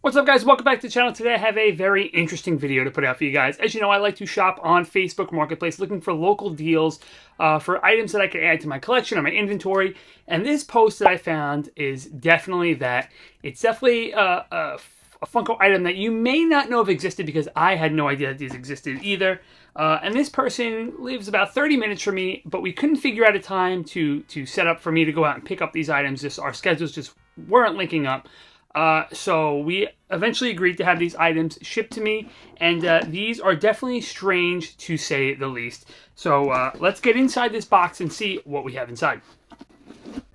What's up, guys? Welcome back to the channel. Today I have a very interesting video to put out for you guys. As you know, I like to shop on Facebook Marketplace looking for local deals for items that I can add to my collection or my inventory. And this post that I found is definitely that. It's definitely a Funko item that you may not know if existed, because I had no idea that these existed either. And this person lives about 30 minutes from me, but we couldn't figure out a time to set up for me to go out and pick up these items. Our schedules just weren't linking up. So we eventually agreed to have these items shipped to me, and these are definitely strange to say the least. So let's get inside this box and see what we have inside.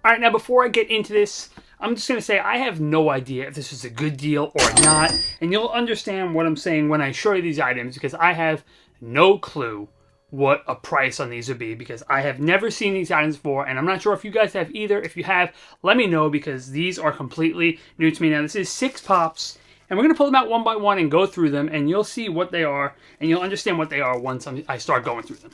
Alright, now before I get into this, I'm just going to say I have no idea if this is a good deal or not, and you'll understand what I'm saying when I show you these items, because I have no clue what a price on these would be, because I have never seen these items before, and I'm not sure if you guys have either. If you have, let me know, because these are completely new to me. Now, this is 6 pops, and we're going to pull them out one by one and go through them, and you'll see what they are, and you'll understand what they are once I start going through them.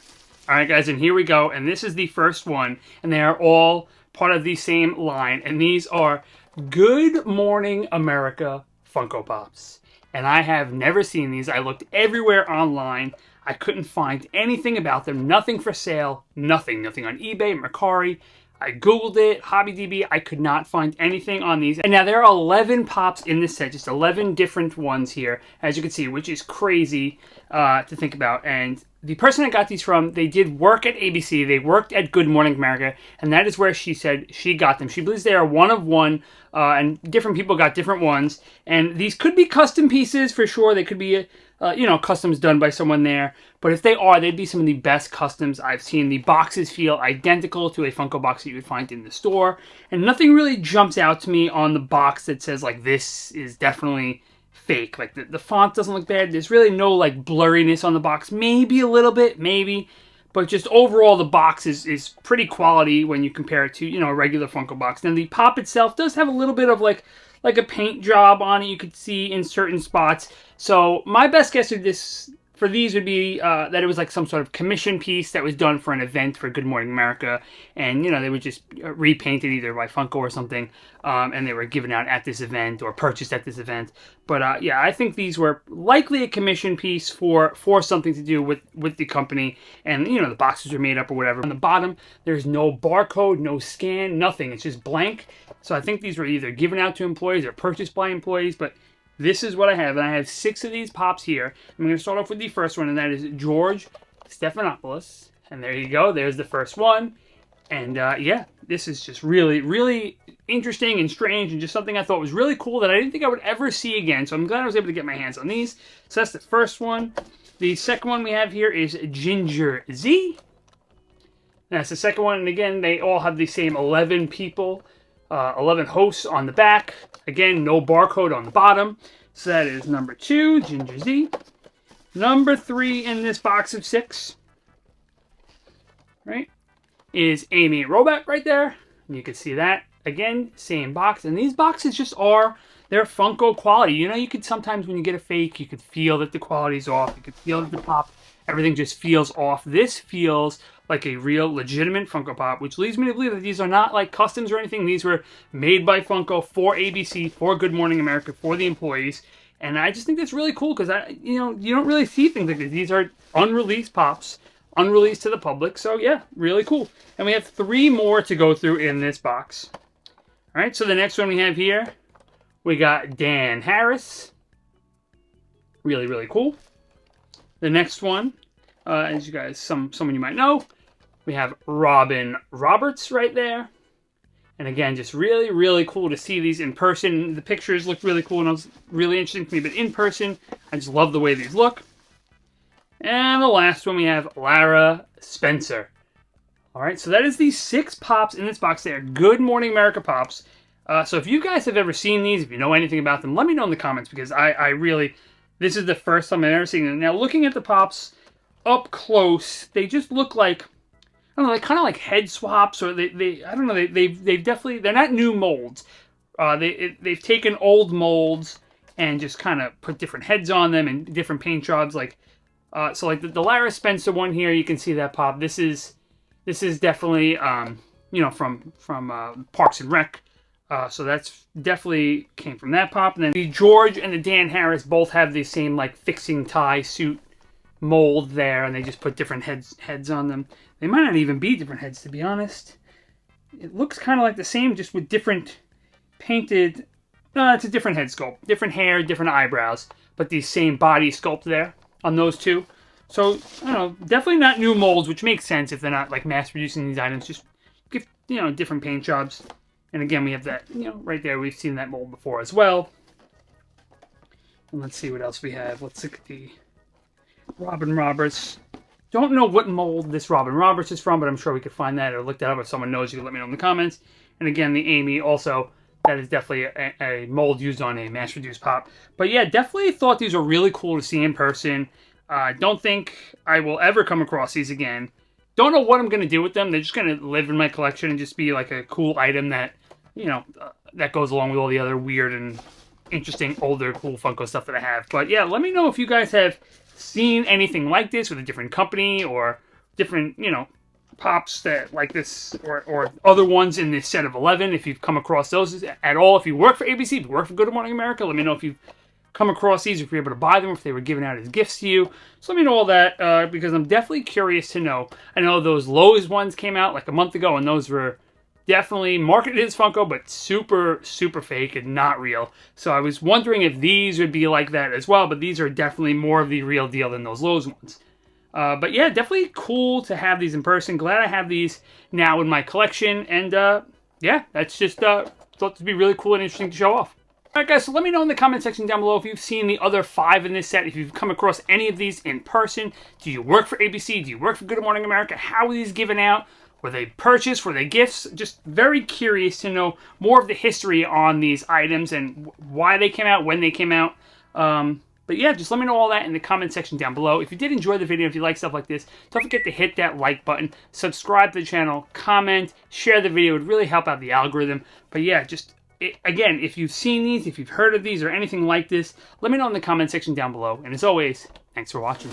Alright, guys, and here we go, and this is the first one, and they are all part of the same line, and these are Good Morning America Funko Pops. And I have never seen these. I looked everywhere online. I couldn't find anything about them. Nothing for sale. Nothing on eBay, Mercari. I googled it, HobbyDB. I could not find anything on these. And now there are 11 pops in this set, just 11 different ones here, as you can see, which is crazy to think about. And the person I got these from, they did work at ABC. They worked at Good Morning America, and that is where she said she got them. She believes they are one of one, and different people got different ones. And these could be custom pieces for sure. They could be, customs done by someone there. But if they are, they'd be some of the best customs I've seen. The boxes feel identical to a Funko box that you would find in the store. And nothing really jumps out to me on the box that says, like, this is definitely fake. Like, the font doesn't look bad. There's really no, like, blurriness on the box. Maybe a little bit, maybe. But just overall, the box is pretty quality when you compare it to, a regular Funko box. Now, the pop itself does have a little bit of, like a paint job on it, you could see in certain spots. So my best guess for these would be that it was like some sort of commission piece that was done for an event for Good Morning America, and they would just repaint it either by Funko or something, and they were given out at this event or purchased at this event. But yeah, I think these were likely a commission piece for something to do with the company, and the boxes are made up or whatever. On the bottom, there's no barcode, no scan, nothing. It's just blank. So I think these were either given out to employees or purchased by employees, but this is what I have, and I have 6 of these pops here. I'm going to start off with the first one, and that is George Stephanopoulos. And there you go. There's the first one. And yeah, this is just really, really interesting and strange, and just something I thought was really cool that I didn't think I would ever see again. So I'm glad I was able to get my hands on these. So that's the first one. The second one we have here is Ginger Z. That's the second one, and again, they all have the same 11 people. 11 hosts on the back. Again, no barcode on the bottom. So that is number 2, Ginger Z. Number 3 in this box of 6, right, is Amy Robach right there. And you can see that. Again, same box. And these boxes just they're Funko quality. You could sometimes, when you get a fake, you could feel that the quality's off. You could feel that the pop, everything just feels off. This feels like a real, legitimate Funko Pop, which leads me to believe that these are not like customs or anything. These were made by Funko for ABC, for Good Morning America, for the employees. And I just think that's really cool, because you don't really see things like this. These are unreleased pops, unreleased to the public. So yeah, really cool. And we have 3 more to go through in this box. All right, so the next one we have here, we got Dan Harris. Really, really cool. The next one, as you guys, someone you might know, we have Robin Roberts right there. And again, just really, really cool to see these in person. The pictures look really cool, and it was really interesting to me. But in person, I just love the way these look. And the last one, we have Lara Spencer. All right, so that is the 6 pops in this box. They are Good Morning America pops. So if you guys have ever seen these, if you know anything about them, let me know in the comments, because I really, this is the first time I've ever seen them. Now, looking at the pops up close, they just look like, I don't know, like kind of like head swaps, or they I don't know, they've definitely, they're not new molds. They've taken old molds and just kind of put different heads on them and different paint jobs. Like so, like the Lara Spencer one here, you can see that pop. This is definitely from Parks and Rec. So that's definitely came from that pop. And then the George and the Dan Harris both have the same like fixing tie suit mold there, and they just put different heads on them. They might not even be different heads, to be honest. It looks kind of like the same, just with different painted. It's a different head sculpt, different hair, different eyebrows, but the same body sculpt there on those two. So I don't know, definitely not new molds, which makes sense if they're not like mass producing these items. Just give different paint jobs. And again, we have that right there. We've seen that mold before as well. And let's see what else we have. Let's look at the Robin Roberts. Don't know what mold this Robin Roberts is from, but I'm sure we could find that or look that up. If someone knows, you can let me know in the comments. And again, the Amy also, that is definitely a mold used on a mass-produced pop. But yeah, definitely thought these were really cool to see in person. I don't think I will ever come across these again. Don't know what I'm going to do with them. They're just going to live in my collection and just be like a cool item that, that goes along with all the other weird and interesting older cool Funko stuff that I have. But yeah, let me know if you guys have seen anything like this with a different company or different, pops that like this or other ones in this set of 11. If you've come across those at all, if you work for ABC, if you work for Good Morning America, let me know if you've come across these, if you're able to buy them, if they were given out as gifts to you. So let me know all that because I'm definitely curious to know. I know those Lowe's ones came out like a month ago, and those were definitely marketed as Funko, but super, super fake and not real. So I was wondering if these would be like that as well, but these are definitely more of the real deal than those Lowe's ones. But yeah, definitely cool to have these in person. Glad I have these now in my collection. And yeah, that's just thought to be really cool and interesting to show off. Alright guys, so let me know in the comment section down below if you've seen the other 5 in this set, if you've come across any of these in person. Do you work for ABC? Do you work for Good Morning America? How are these given out? Were they purchased? Were they gifts? Just very curious to know more of the history on these items and why they came out, when they came out. But yeah, just let me know all that in the comment section down below. If you did enjoy the video, if you like stuff like this, don't forget to hit that like button, subscribe to the channel, comment, share the video. It would really help out the algorithm. But yeah, again, if you've seen these, if you've heard of these or anything like this, let me know in the comment section down below. And as always, thanks for watching.